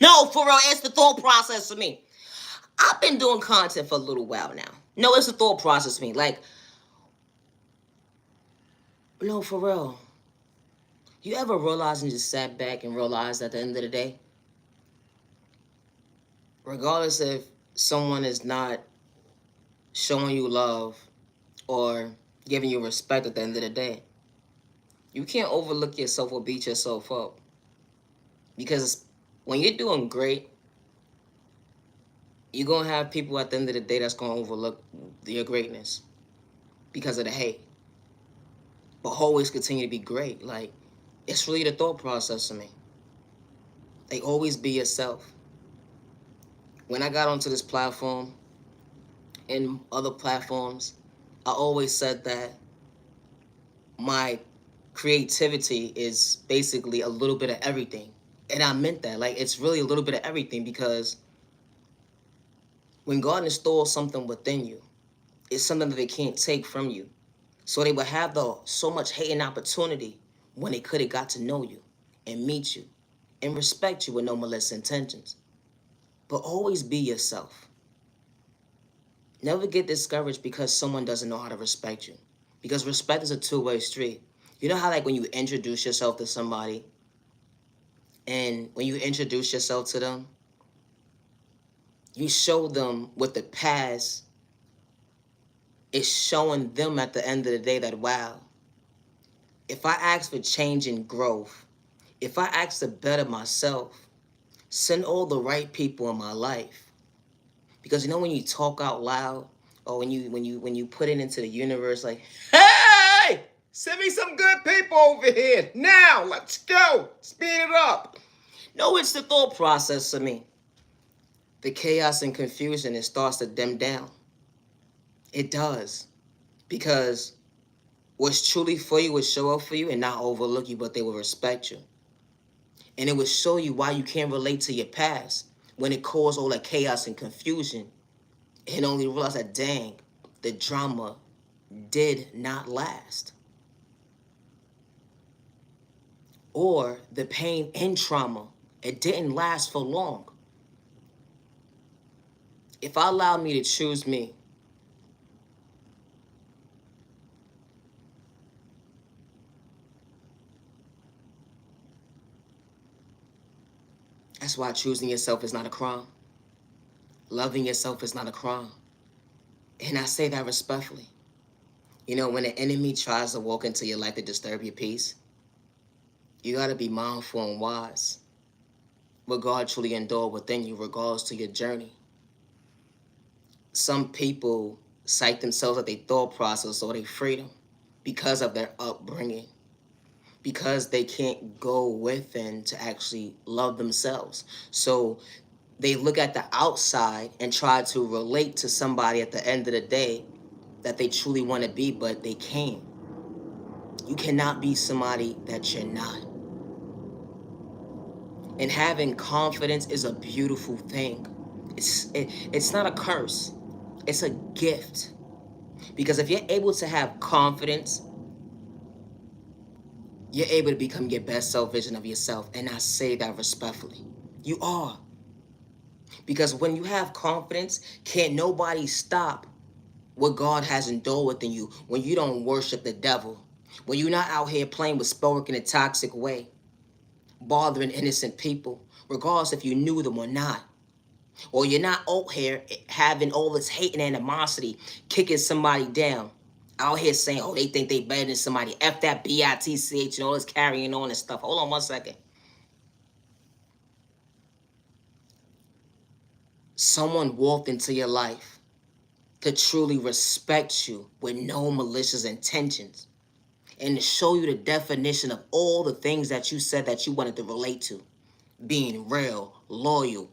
No, for real, it's the thought process for me. I've been doing content for a little while now. No, it's the thought process for me. Like, no, for real. You ever realize and just sat back and realized at the end of the day, regardless if someone is not showing you love or giving you respect at the end of the day, you can't overlook yourself or beat yourself up. Because when you're doing great, you're going to have people at the end of the day that's going to overlook your greatness because of the hate. But always continue to be great. Like, it's really the thought process for me. Like, always be yourself. When I got onto this platform and other platforms, I always said that my creativity is basically a little bit of everything. And I meant that. Like, it's really a little bit of everything because when God installs something within you, it's something that they can't take from you. So they would have so much hate and opportunity when they could have got to know you and meet you and respect you with no malicious intentions. But always be yourself. Never get discouraged because someone doesn't know how to respect you. Because respect is a two-way street. You know how, like, when you introduce yourself to somebody, and when you introduce yourself to them, you show them what the past is showing them at the end of the day that, wow, if I ask for change and growth, if I ask to better myself, send all the right people in my life. Because you know when you talk out loud, or when you put it into the universe, like, hey, send me some good people over here now. Let's go. Speed it up. No, it's the thought process for me. The chaos and confusion, it starts to dim down. It does. Because what's truly for you will show up for you and not overlook you, but they will respect you. And it will show you why you can't relate to your past when it caused all that chaos and confusion. And only realize that, dang, the drama did not last. Or the pain and trauma, it didn't last for long. If I allow me to choose me, that's why choosing yourself is not a crime. Loving yourself is not a crime. And I say that respectfully. You know, when an enemy tries to walk into your life to disturb your peace, you got to be mindful and wise. What God truly endured within you, regards to your journey. Some people cite themselves at their thought process or their freedom because of their upbringing, because they can't go within to actually love themselves. So they look at the outside and try to relate to somebody at the end of the day that they truly want to be, but they can't. You cannot be somebody that you're not. And having confidence is a beautiful thing. It's not a curse. It's a gift. Because if you're able to have confidence, you're able to become your best self vision of yourself. And I say that respectfully. You are. Because when you have confidence, can't nobody stop what God has endured within you when you don't worship the devil. When you're not out here playing with sport in a toxic way, bothering innocent people, regardless if you knew them or not. Or you're not out here having all this hate and animosity, kicking somebody down. Out here saying, oh, they think they better than somebody. F that bitch and all this carrying on and stuff. Hold on one second. Someone walked into your life to truly respect you with no malicious intentions and to show you the definition of all the things that you said that you wanted to relate to. Being real, loyal,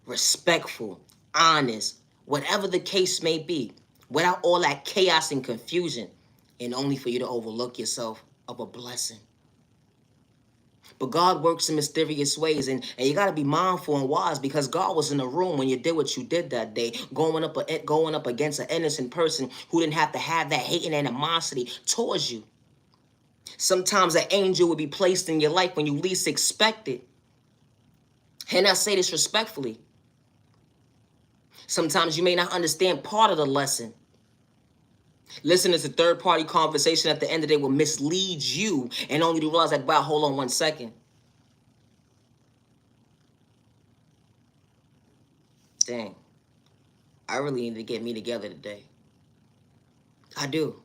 respectful, honest, whatever the case may be, without all that chaos and confusion, and only for you to overlook yourself of a blessing. But God works in mysterious ways, and you got to be mindful and wise because God was in the room when you did what you did that day, going up against an innocent person who didn't have to have that hate and animosity towards you. Sometimes an angel will be placed in your life when you least expect it And I say this respectfully. Sometimes you may not understand part of the lesson. Listening to third-party conversation at the end of the day will mislead you and only to realize that, wow, hold on 1 second. Dang. I really need to get me together today. I do.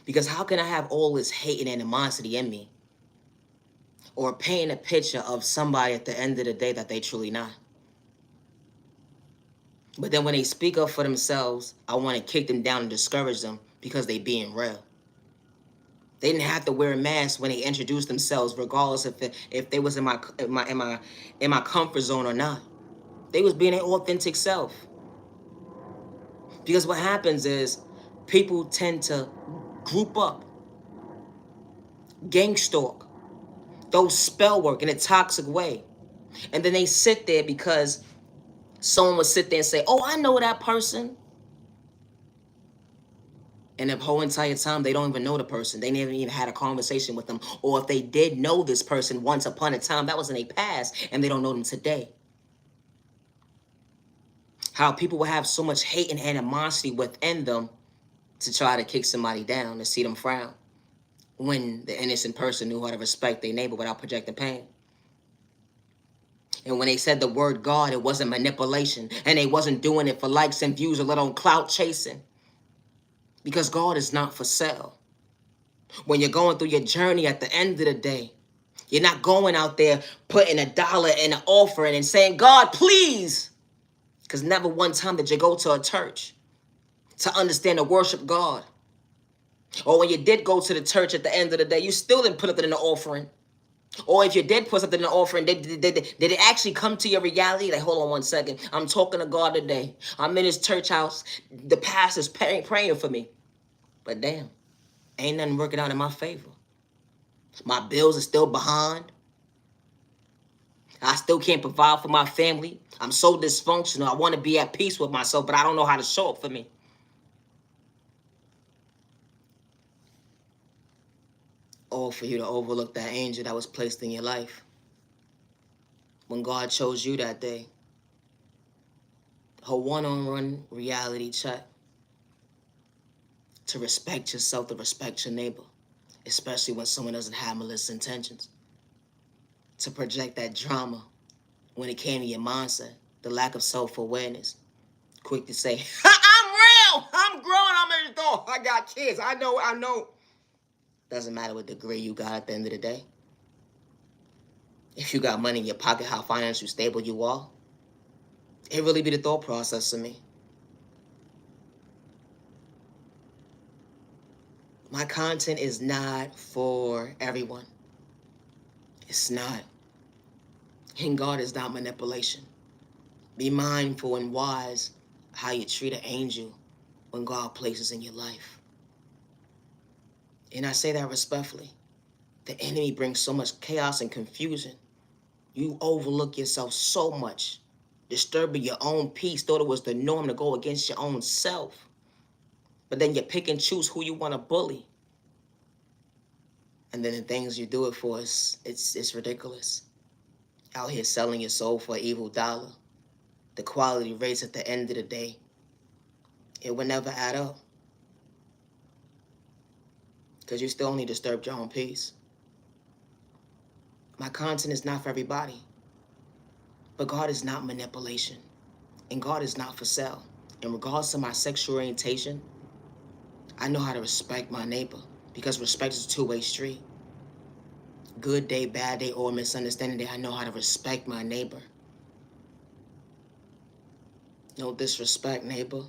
Because how can I have all this hate and animosity in me? Or paint a picture of somebody at the end of the day that they truly not? But then when they speak up for themselves, I want to kick them down and discourage them because they being real. They didn't have to wear a mask when they introduced themselves, regardless if they was in my comfort zone or not. They was being their authentic self. Because what happens is people tend to group up, gang stalk, those spell work in a toxic way. And then they sit there because someone would sit there and say, oh, I know that person. And the whole entire time, they don't even know the person. They never even had a conversation with them. Or if they did know this person once upon a time, that was in their past, and they don't know them today. How people will have so much hate and animosity within them to try to kick somebody down, to see them frown, when the innocent person knew how to respect their neighbor without projecting pain. And when they said the word God, it wasn't manipulation, and they wasn't doing it for likes and views or little clout chasing. Because God is not for sale. When you're going through your journey at the end of the day, you're not going out there putting $1 in an offering and saying, God, please. Because never one time did you go to a church to understand to worship God. Or when you did go to the church at the end of the day, you still didn't put it in the offering. Or if you did put something in the offering, did it actually come to your reality? Like, hold on 1 second. I'm talking to God today. I'm in his church house. The pastor's praying for me. But damn, ain't nothing working out in my favor. My bills are still behind. I still can't provide for my family. I'm so dysfunctional. I want to be at peace with myself, but I don't know how to show up for me. All for you to overlook that angel that was placed in your life. When God chose you that day. A one-on-one reality check. To respect yourself, to respect your neighbor. Especially when someone doesn't have malicious intentions. To project that drama when it came to your mindset. The lack of self-awareness. Quick to say, I'm real! I'm grown, I'm an adult, I got kids, I know. Doesn't matter what degree you got at the end of the day. If you got money in your pocket, how financially stable you are, it really be the thought process to me. My content is not for everyone. It's not. And God is not manipulation. Be mindful and wise how you treat an angel when God places in your life. And I say that respectfully. The enemy brings so much chaos and confusion. You overlook yourself so much, disturbing your own peace, thought it was the norm to go against your own self. But then you pick and choose who you want to bully. And then the things you do it for, it's ridiculous. Out here selling your soul for an evil dollar. The quality rates at the end of the day, it would never add up. Because you still only disturbed your own peace. My content is not for everybody. But God is not manipulation. And God is not for sale. In regards to my sexual orientation, I know how to respect my neighbor. Because respect is a two-way street. Good day, bad day, or misunderstanding day, I know how to respect my neighbor. No disrespect, neighbor.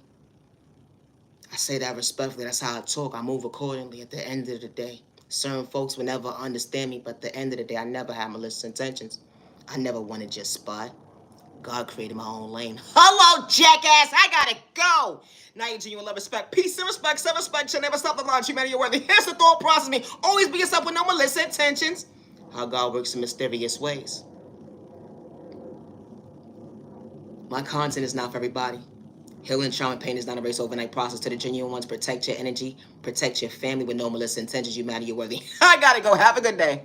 I say that respectfully. That's how I talk. I move accordingly at the end of the day. Certain folks will never understand me, but at the end of the day, I never had malicious intentions. I never wanted your spot. God created my own lane. Hello, jackass. I gotta go. Niyah Genuine Love Respect. Peace and respect. Self-respect should never stop the line. Humanity worthy. Here's the thought process me. Always be yourself with no malicious intentions. How God works in mysterious ways. My content is not for everybody. Healing, trauma, and pain is not a race overnight process. To the genuine ones, protect your energy, protect your family with no malicious intentions. You matter, you're worthy. I gotta go. Have a good day.